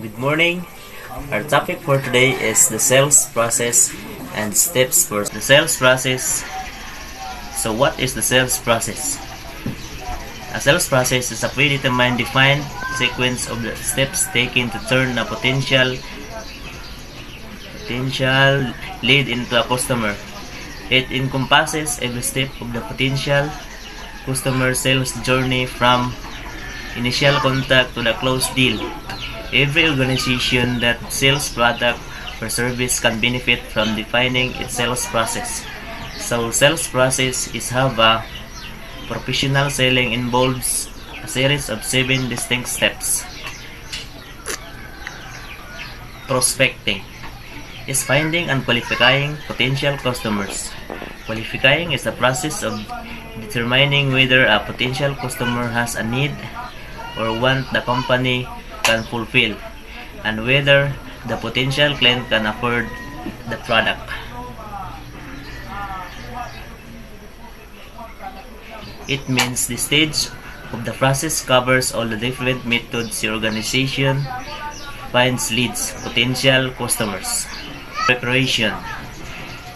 Good morning. Our topic for today is the sales process and steps for the sales process. So what is the sales process? A sales process is a predetermined defined sequence of the steps taken to turn a potential lead into a customer. It encompasses every step of the potential customer sales journey from initial contact to the closed deal. Every organization that sells product or service can benefit from defining its sales process. So sales process is how a professional selling involves a series of 7 distinct steps. Prospecting is finding and qualifying potential customers. Qualifying is the process of determining whether a potential customer has a need or want the company can fulfill, and whether the potential client can afford the product. It means the stage of the process covers all the different methods your organization finds leads potential customers. Preparation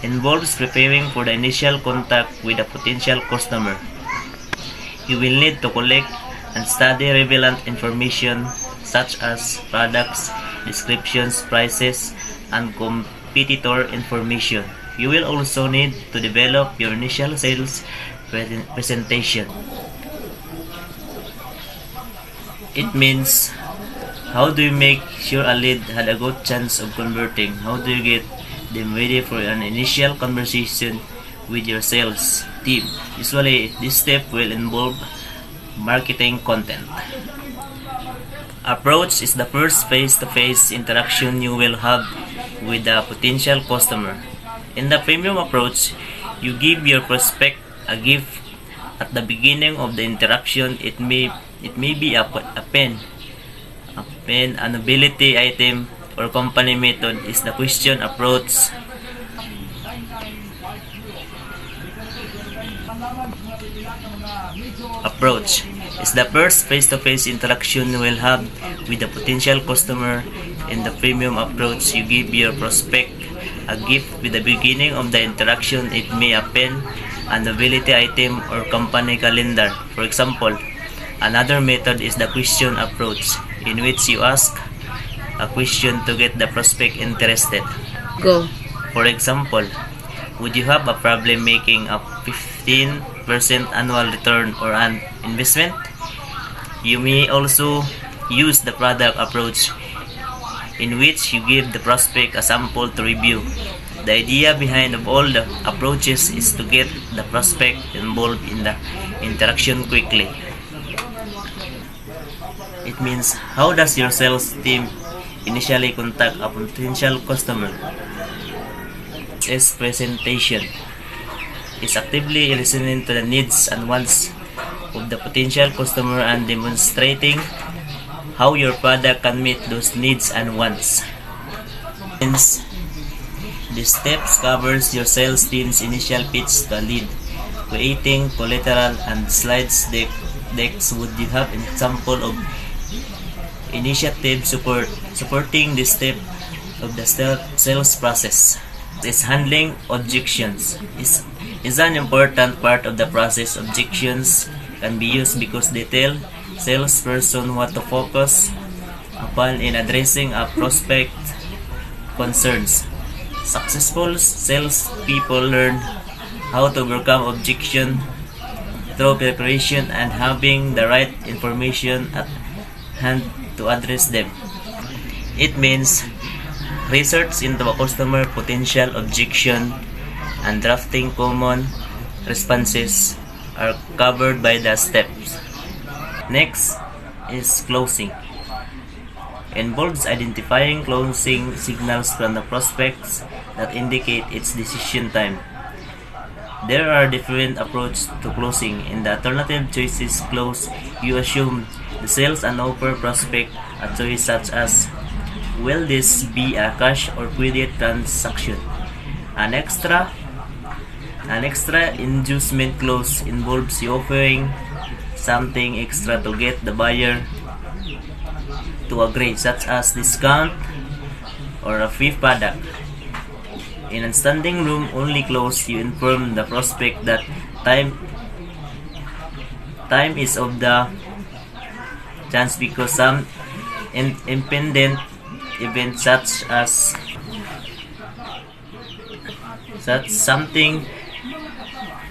involves preparing for the initial contact with a potential customer. You will need to collect and study relevant information such as products, descriptions, prices, and competitor information. You will also need to develop your initial sales presentation. It means how do you make sure a lead had a good chance of converting? How do you get them ready for an initial conversation with your sales team? Usually, this step will involve marketing content. Approach is the first face-to-face interaction you will have with the potential customer. In the premium approach, you give your prospect a gift at the beginning of the interaction. It may be a pen, a novelty item, or company method. Is the question approach. Approach is the first face-to-face interaction you will have with the potential customer. In the premium approach, you give your prospect a gift with the beginning of the interaction. It may a pen, a novelty item, or company calendar. For example, another method is the question approach, in which you ask a question to get the prospect interested. Go. For example, would you have a problem making a 15% annual return or an investment? You may also use the product approach, in which you give the prospect a sample to review. The idea behind of all the approaches is to get the prospect involved in the interaction quickly. It means how does your sales team initially contact a potential customer? Is presentation is actively listening to the needs and wants of the potential customer and demonstrating how your product can meet those needs and wants. Hence, the steps covers your sales team's initial pitch to a lead, creating collateral and slides decks. Would you have an example of initiative supporting this step of the sales process? Is handling objections is an important part of the process. Objections can be used because they tell salesperson what to focus upon in addressing a prospect concerns. Successful salespeople learn how to overcome objection through preparation and having the right information at hand to address them. It means research into a customer potential objection and drafting common responses are covered by the steps. Next is closing. Involves identifying closing signals from the prospects that indicate its decision time. There are different approaches to closing. In the alternative choices clause, you assume the sales and offer prospect a choice such as, will this be a cash or credit transaction? An extra inducement clause involves you offering something extra to get the buyer to agree, such as discount or a free product. In a standing room only close, you inform the prospect that time is of the chance because some impending event such something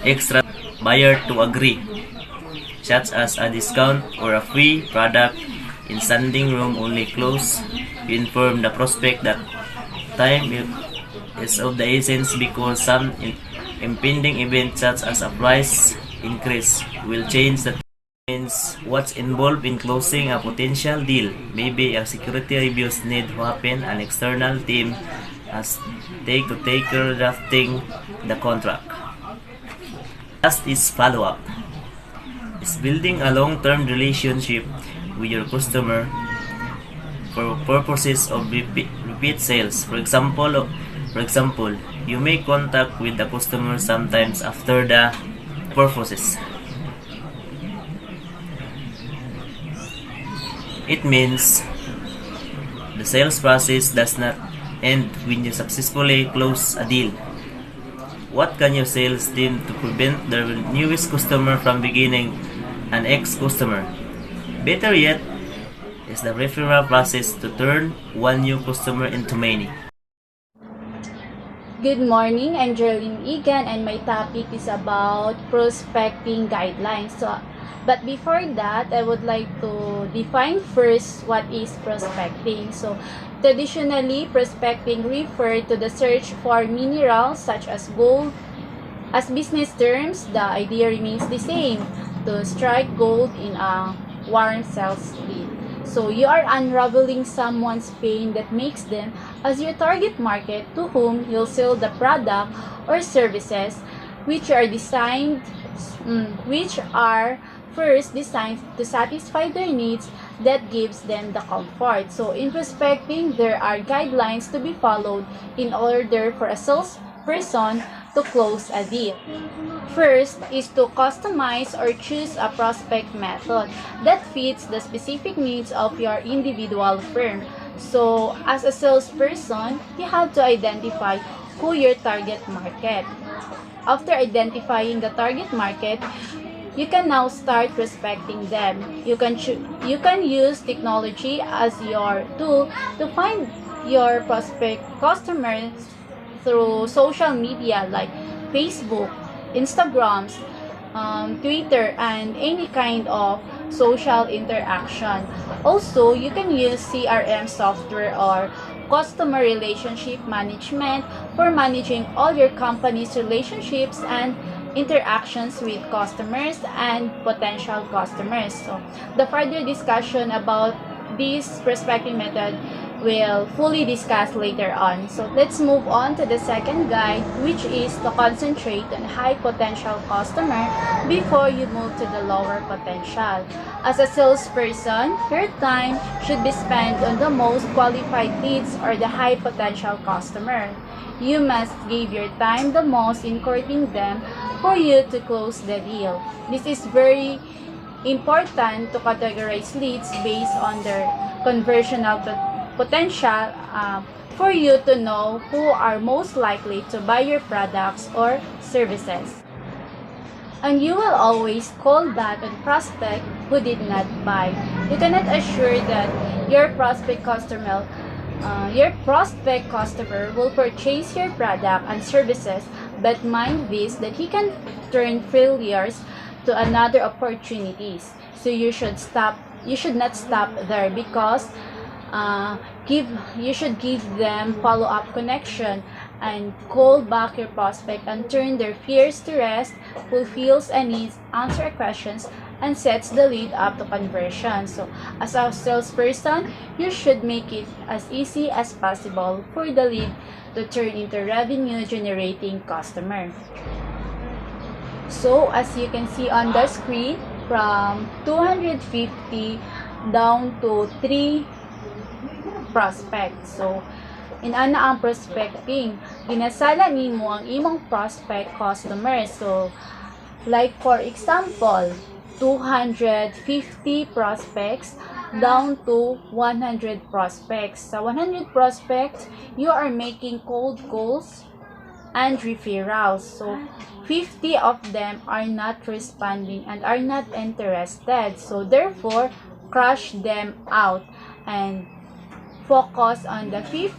extra buyer to agree, such as a discount or a free product. In standing room only close, you inform the prospect that time is of the essence because some impending event such as a price increase will change the means what's involved in closing a potential deal. Maybe a security reviews need to happen, an external team as take care drafting the contract. Last is follow-up. Is building a long-term relationship with your customer for purposes of repeat sales. For example, you make contact with the customer sometimes after the purposes. It means the sales process does not end when you successfully close a deal. What can your sales team to prevent their newest customer from beginning an ex-customer? Better yet is the referral process to turn one new customer into many. Good morning, I'm Geraldine Egan and my topic is about prospecting guidelines. But before that, I would like to define first what is prospecting. So traditionally, prospecting referred to the search for minerals such as gold. As business terms, the idea remains the same, to strike gold in a warm sales lead. So you are unraveling someone's pain that makes them as your target market to whom you'll sell the product or services which are first designed to satisfy their needs that gives them the comfort. So in prospecting, there are guidelines to be followed in order for a salesperson to close a deal. First is to customize or choose a prospect method that fits the specific needs of your individual firm. So as a salesperson, you have to identify who your target market. After identifying the target market, you can now start prospecting them. You can use technology as your tool to find your prospect customers through social media like Facebook, Instagrams, Twitter, and any kind of social interaction. Also, you can use CRM software or customer relationship management for managing all your company's relationships and interactions with customers and potential customers. So, the further discussion about this prospecting method will fully discuss later on. So let's move on to the second guide, which is to concentrate on high potential customer before you move to the lower potential. As a salesperson, your time should be spent on the most qualified leads or the high potential customer. You must give your time the most in courting them for you to close the deal. This is very important to categorize leads based on their conversional potential for you to know who are most likely to buy your products or services. And you will always call back on prospect who did not buy. You cannot assure that your prospect customer will purchase your product and services, but mind this, that he can turn failures to another opportunities. So you should not stop there, because you should give them follow-up connection and call back your prospect and turn their fears to rest, fulfills a needs, answer questions, and sets the lead up to conversion. So as a salesperson, you should make it as easy as possible for the lead to turn into revenue generating customer. So as you can see on the screen, from 250 down to 3 prospects. So inana ang prospecting, ginasala nimo ang imong prospect customer. So like for example, 250 prospects, down to 100 prospects. Sa 100 prospects, you are making cold calls and referrals. So 50 of them are not responding and are not interested. So therefore, crush them out and focus on the 50.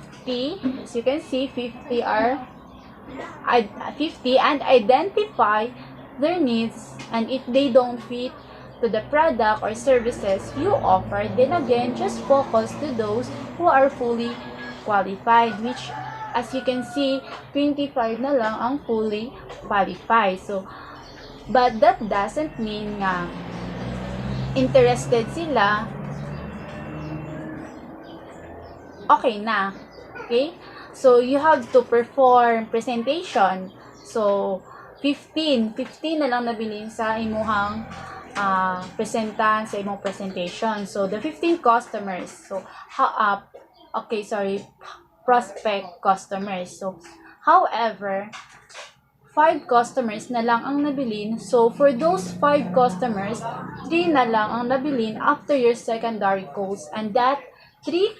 As you can see, 50 and identify their needs, and if they don't fit to the product or services you offer, then again, just focus to those who are fully qualified, which as you can see, 25 na lang ang fully qualified. So, but that doesn't mean nga interested sila, okay na. Okay? So, you have to perform presentation. So, 15 na lang nabilin sa imuhang presentan sa imong presentation. So, the 15 customers. So, prospect customers. So, however, 5 customers na lang ang nabilin. So, for those 5 customers, 3 na lang ang nabilin after your secondary calls. And that 3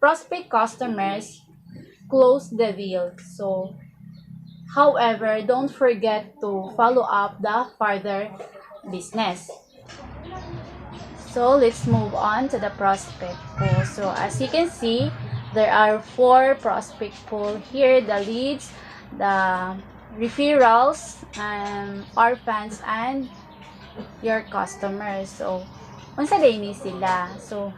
prospect customers close the deal. So, however, don't forget to follow up the further business. So, let's move on to the prospect pool. So, as you can see, there are 4 prospect pool here: the leads, the referrals, orphans, and your customers. So, unsa day ni sila? So,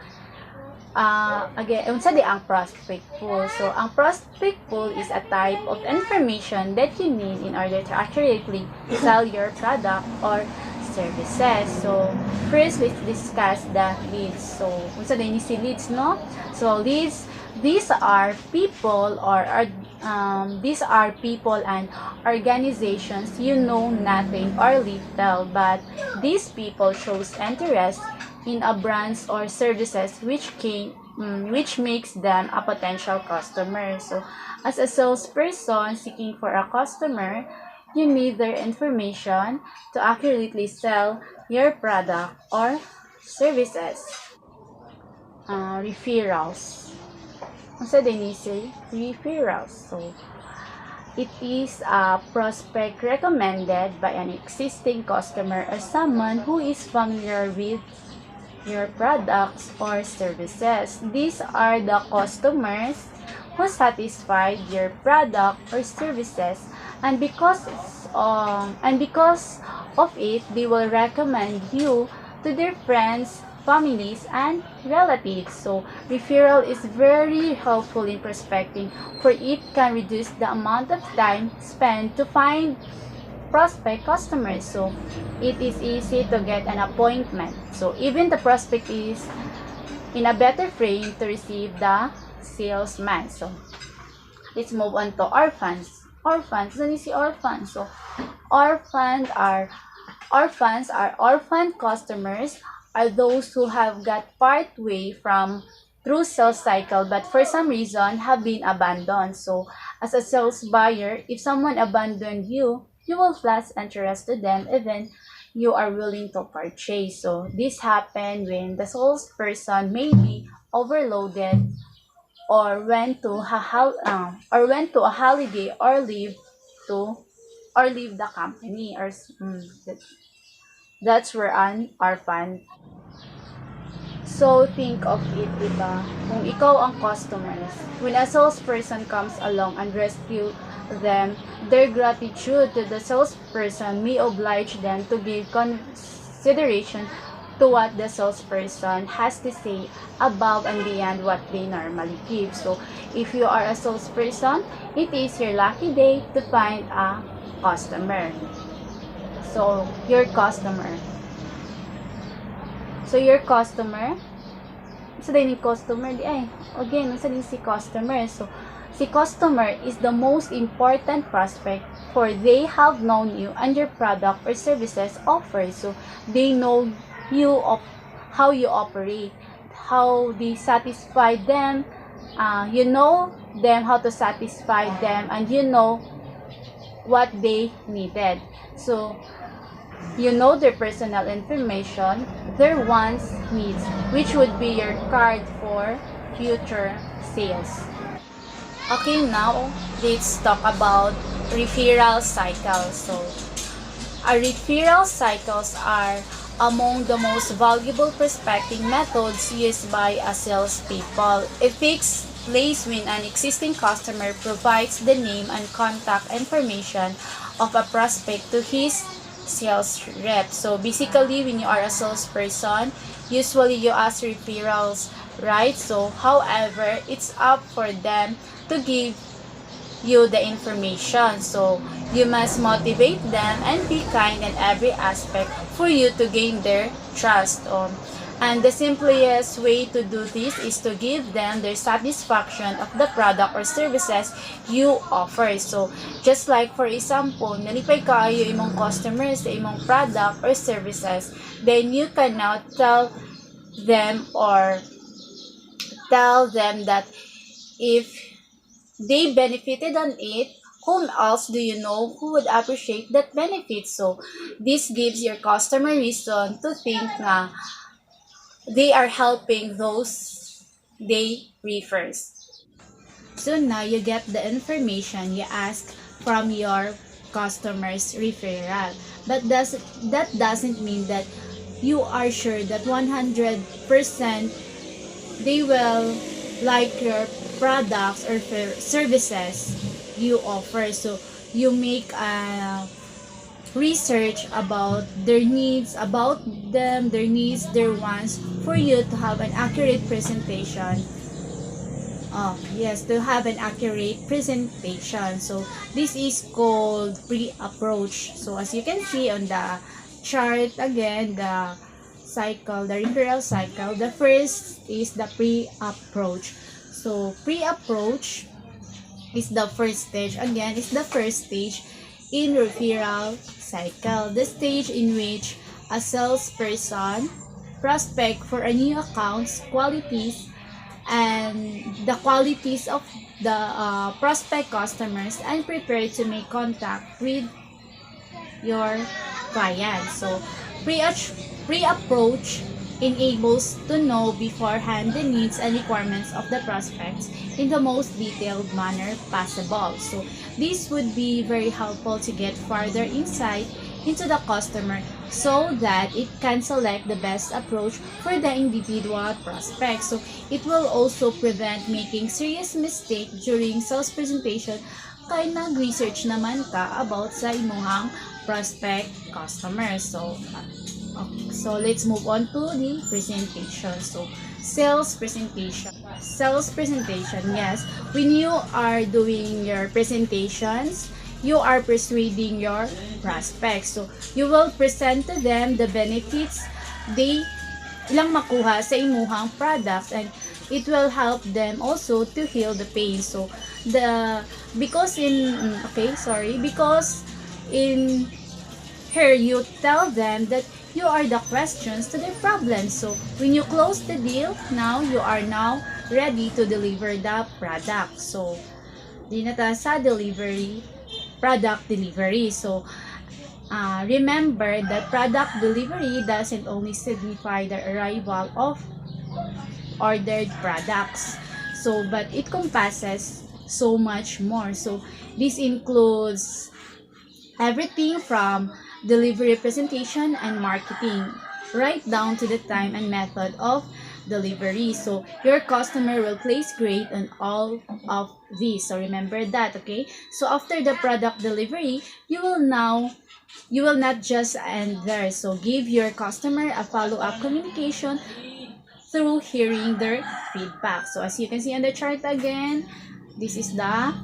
again, unsa di ang prospect pool? So, ang prospect pool is a type of information that you need in order to accurately sell your product or services. So, first, let's discuss the leads. So, unsa day ni si leads, no? So, leads, these are people and organizations you know nothing or little, but these people shows interest in a brand or services which makes them a potential customer. So, as a salesperson seeking for a customer, you need their information to accurately sell your product or services. Referrals. Unsa din ni say referrals? So, it is a prospect recommended by an existing customer or someone who is familiar with your products or services. These are the customers who satisfied your product or services, and because of it, they will recommend you to their friends, families, and relatives. So, referral is very helpful in prospecting, for it can reduce the amount of time spent to find prospect customers. So, it is easy to get an appointment. So, even the prospect is in a better frame to receive the salesman. So, let's move on to orphans. Orphans, ano si orphans? So, orphan customers are those who have got part way from through sales cycle, but for some reason have been abandoned. So, as a sales buyer, if someone abandoned you, you will lose interest to them even you are willing to purchase. So, this happens when the salesperson may be overloaded or went to a holiday or leave the company, or that's where an orphan. So, think of it, diba? Kung ikaw ang customers, when a salesperson comes along and rescue them, their gratitude to the salesperson may oblige them to give consideration to what the salesperson has to say above and beyond what they normally give. So, if you are a salesperson, it is your lucky day to find a customer. So, your customer. So, din yung customer, again, sa din si customer. So, si customer is the most important prospect, for they have known you and your product or services offered. So, they know you of how you operate, how they satisfy them, you know them, how to satisfy them, and you know what they needed. So, you know their personal information, their wants, needs, which would be your card for future sales. Okay, now let's talk about referral cycles. So, referral cycles are among the most valuable prospecting methods used by a salespeople. It takes place when an existing customer provides the name and contact information of a prospect to his sales rep. So basically, when you are a salesperson, usually you ask referrals, right? So however, it's up for them to give you the information. So you must motivate them and be kind in every aspect for you to gain their trust. And the simplest way to do this is to give them their satisfaction of the product or services you offer. So, just like for example, nalipay kaayo imong customers sa imong product or services, then you can now tell them that if they benefited on it, whom else do you know who would appreciate that benefit? So, this gives your customer reason to think na they are helping those they refer. So now you get the information you ask from your customer's referral. But that doesn't mean that you are sure that 100% they will like your products or services you offer. So you make a research about their needs, their wants, for you to have an accurate presentation. To have an accurate presentation. So this is called pre-approach. So as you can see on the chart again, the referral cycle, the first is the pre-approach. So pre-approach is the first stage. Again, it's the first stage in referral cycle, the stage in which a salesperson prospect for a new account's qualities and the qualities of the prospect customers and prepare to make contact with your client. So pre-approach enables to know beforehand the needs and requirements of the prospects in the most detailed manner possible. So this would be very helpful to get further insight into the customer so that it can select the best approach for the individual prospect. So it will also prevent making serious mistake during sales presentation kay nag-research naman ka about sa imuhang prospect customers. So let's move on to the presentation. So sales presentation, yes, when you are doing your presentations, you are persuading your prospects. So you will present to them the benefits they ilang makuha sa imuhang products, and it will help them also to heal the pain. So because in here you tell them that you are the questions to their problems. So when you close the deal, you are now ready to deliver the product. So di na ta sa product delivery. So remember that product delivery doesn't only signify the arrival of ordered products, but it encompasses so much more. So this includes everything from delivery, presentation, and marketing, right down to the time and method of delivery. So your customer will place grade on all of these. So remember that, okay? So after the product delivery, you will not just end there. So give your customer a follow-up communication through hearing their feedback. So as you can see on the chart again, this is the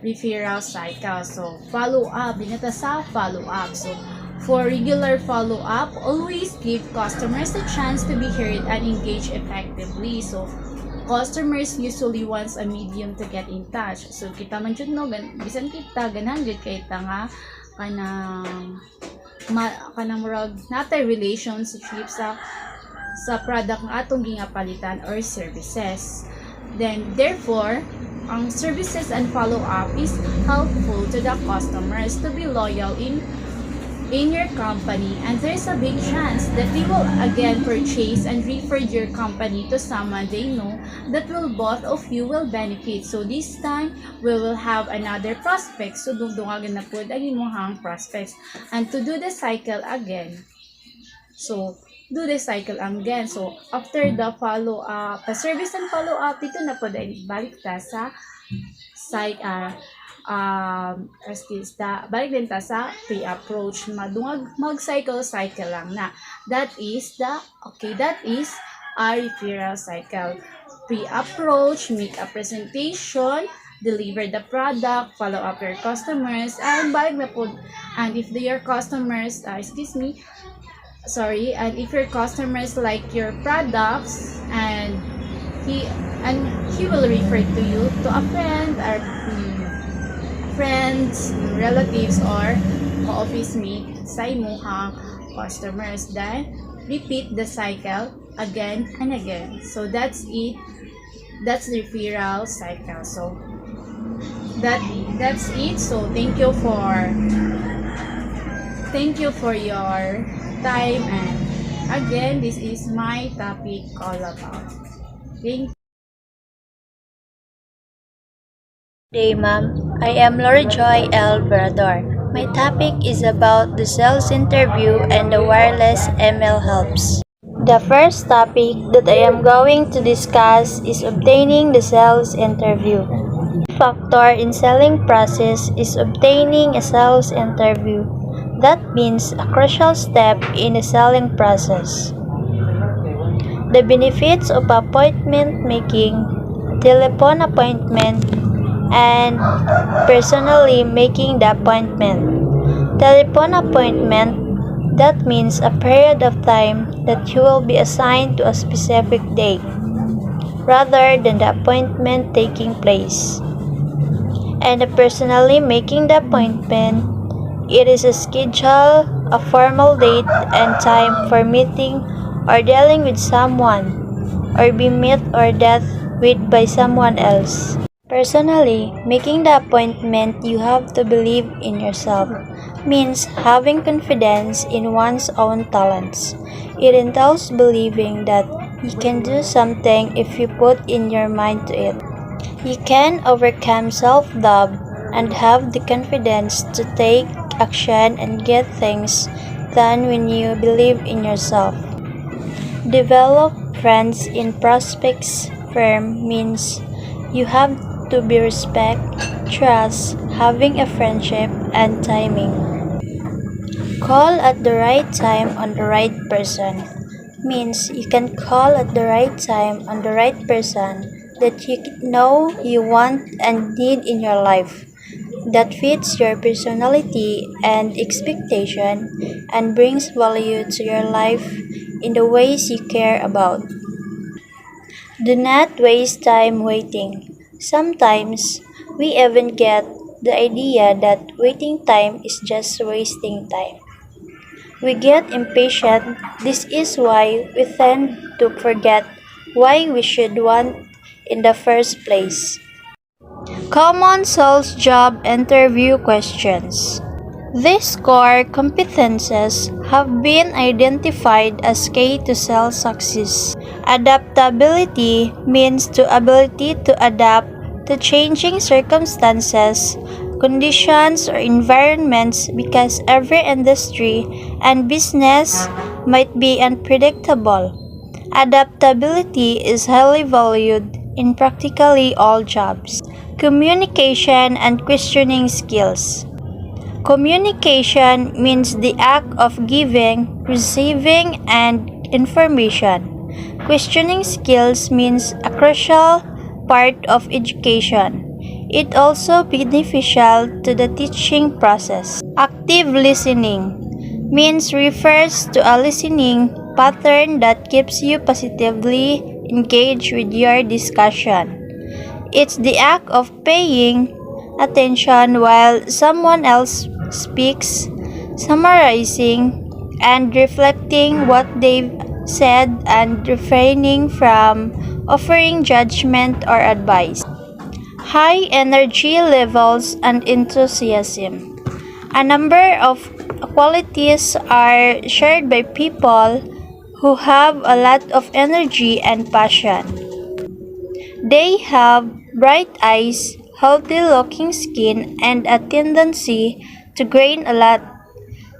referral cycle. So follow-up, binata sa follow-up. So for regular follow-up, always give customers a chance to be heard and engage effectively. So customers usually wants a medium to get in touch. So kita man jud no, bisan kita ganahan jud kay ta nga kanang murag natay relationship sa product nga atong gingapalitan or services. Then therefore, ang services and follow-up is helpful to the customers to be loyal in in your company, and there's a big chance that they will again purchase and refer your company to someone they know that will both of you will benefit. So this time we will have another prospect. So dugtungan na pud ang imong prospects, and to do the cycle again. So do the cycle again. So after the follow up, service and follow up, dito na pud ay balik ta sa balik din ta sa pre-approach, mag-cycle lang na. That is a referral cycle. Pre-approach, make a presentation, deliver the product, follow up your customers, and balik na po. And if your customers, and if your customers like your products, and he will refer to you to a friend or friends, relatives, or office mate sa imuhang customers. Then repeat the cycle again and again. So that's it. That's the referral cycle. So that's it. So thank you for your time, and again, this is my topic all about. Thank you. Good day, ma'am. I am Lorijoy L. Brador. My topic is about the sales interview and the wireless ML helps. The first topic that I am going to discuss is obtaining the sales interview. Factor in selling process is obtaining a sales interview. That means a crucial step in the selling process. The benefits of appointment making, telephone appointment, and personally making the appointment. Telephone appointment, that means a period of time that you will be assigned to a specific date, rather than the appointment taking place. And personally making the appointment, it is a schedule, a formal date and time for meeting or dealing with someone, or be met or dealt with by someone else. Personally, making the appointment, you have to believe in yourself, means having confidence in one's own talents. It entails believing that you can do something if you put in your mind to it. You can overcome self-doubt and have the confidence to take action and get things done when you believe in yourself. Develop friends in prospects firm means you have to be respect, trust, having a friendship, and timing. Call at the right time on the right person means you can call at the right time on the right person that you know you want and need in your life, that fits your personality and expectation and brings value to your life in the ways you care about. Do not waste time waiting. Sometimes we even get the idea that waiting time is just wasting time. We get impatient. This is why we tend to forget why we should want in the first place. Common sales job interview questions. These core competences have been identified as key to sales success. Adaptability means the ability to adapt to changing circumstances, conditions, or environments because every industry and business might be unpredictable. Adaptability is highly valued in practically all jobs. Communication and questioning skills. Communication means the act of giving, receiving, and information. Questioning skills means a crucial part of education. It also beneficial to the teaching process. Active listening means refers to a listening pattern that keeps you positively engaged with your discussion. It's the act of paying attention while someone else speaks, summarizing and reflecting what they've said and refraining from offering judgment or advice. High energy levels and enthusiasm. A number of qualities are shared by people who have a lot of energy and passion. They have bright eyes, healthy looking skin, and a tendency to gain a lot.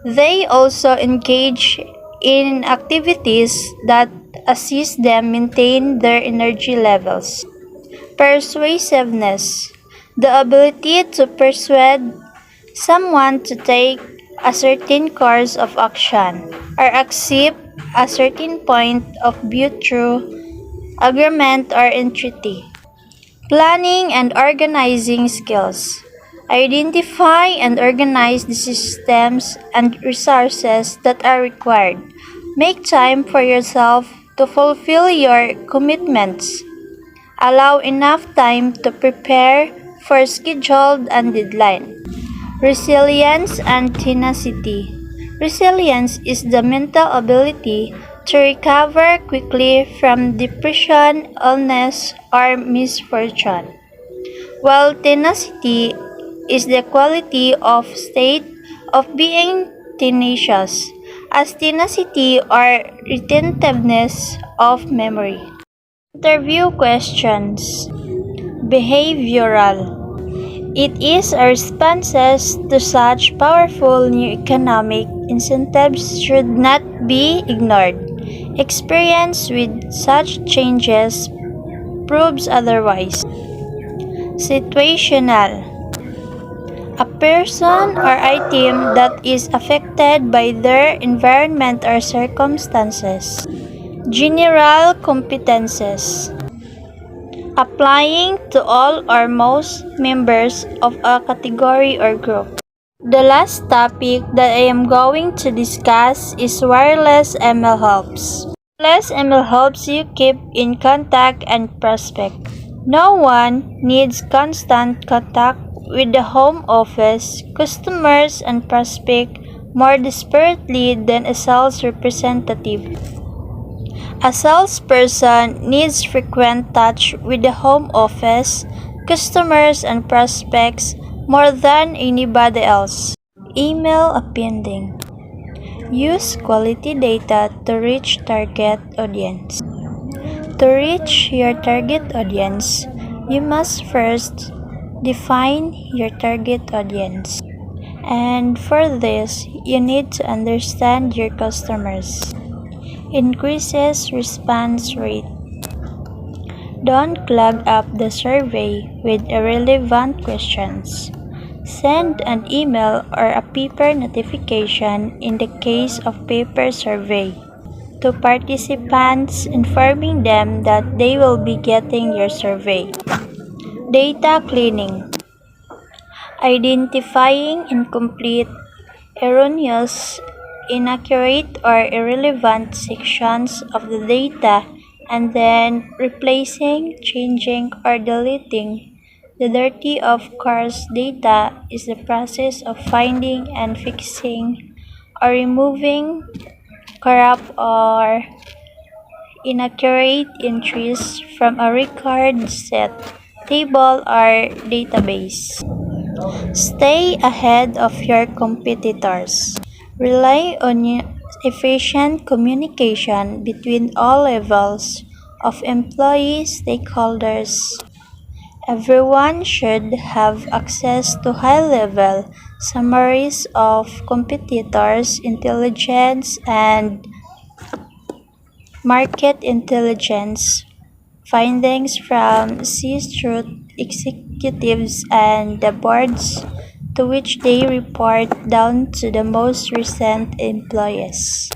They also engage in activities that assist them maintain their energy levels. Persuasiveness, the ability to persuade someone to take a certain course of action or accept a certain point of view through agreement or entreaty. Planning and organizing skills. Identify and organize the systems and resources that are required. Make time for yourself to fulfill your commitments. Allow enough time to prepare for scheduled and deadline. Resilience and tenacity. Resilience is the mental ability to recover quickly from depression, illness, or misfortune, while tenacity is the quality of state of being tenacious, as tenacity or retentiveness of memory. Interview questions. Behavioral. It is our responses to such powerful new economic incentives should not be ignored. Experience with such changes proves otherwise. Situational. A person or item that is affected by their environment or circumstances. General competences. Applying to all or most members of a category or group. The last topic that I am going to discuss is wireless ML helps. Wireless ML helps you keep in contact and prospect. No one needs constant contact with the home office, customers, and prospect more desperately than a sales representative. A salesperson needs frequent touch with the home office, customers, and prospects more than anybody else. Email appending. Use quality data to reach target audience. To reach your target audience, you must first define your target audience. And for this, you need to understand your customers. Increases response rate. Don't clog up the survey with irrelevant questions. Send an email or a paper notification in the case of paper survey to participants informing them that they will be getting your survey. Data cleaning. Identifying incomplete, erroneous, inaccurate, or irrelevant sections of the data and then replacing, changing, or deleting the dirty of course data is the process of finding and fixing or removing corrupt or inaccurate entries from a record set, table, or database. Stay ahead of your competitors. Rely on efficient communication between all levels of employee stakeholders. Everyone should have access to high-level summaries of competitors' intelligence and market intelligence findings from C-suite executives and the boards to which they report down to the most recent employees.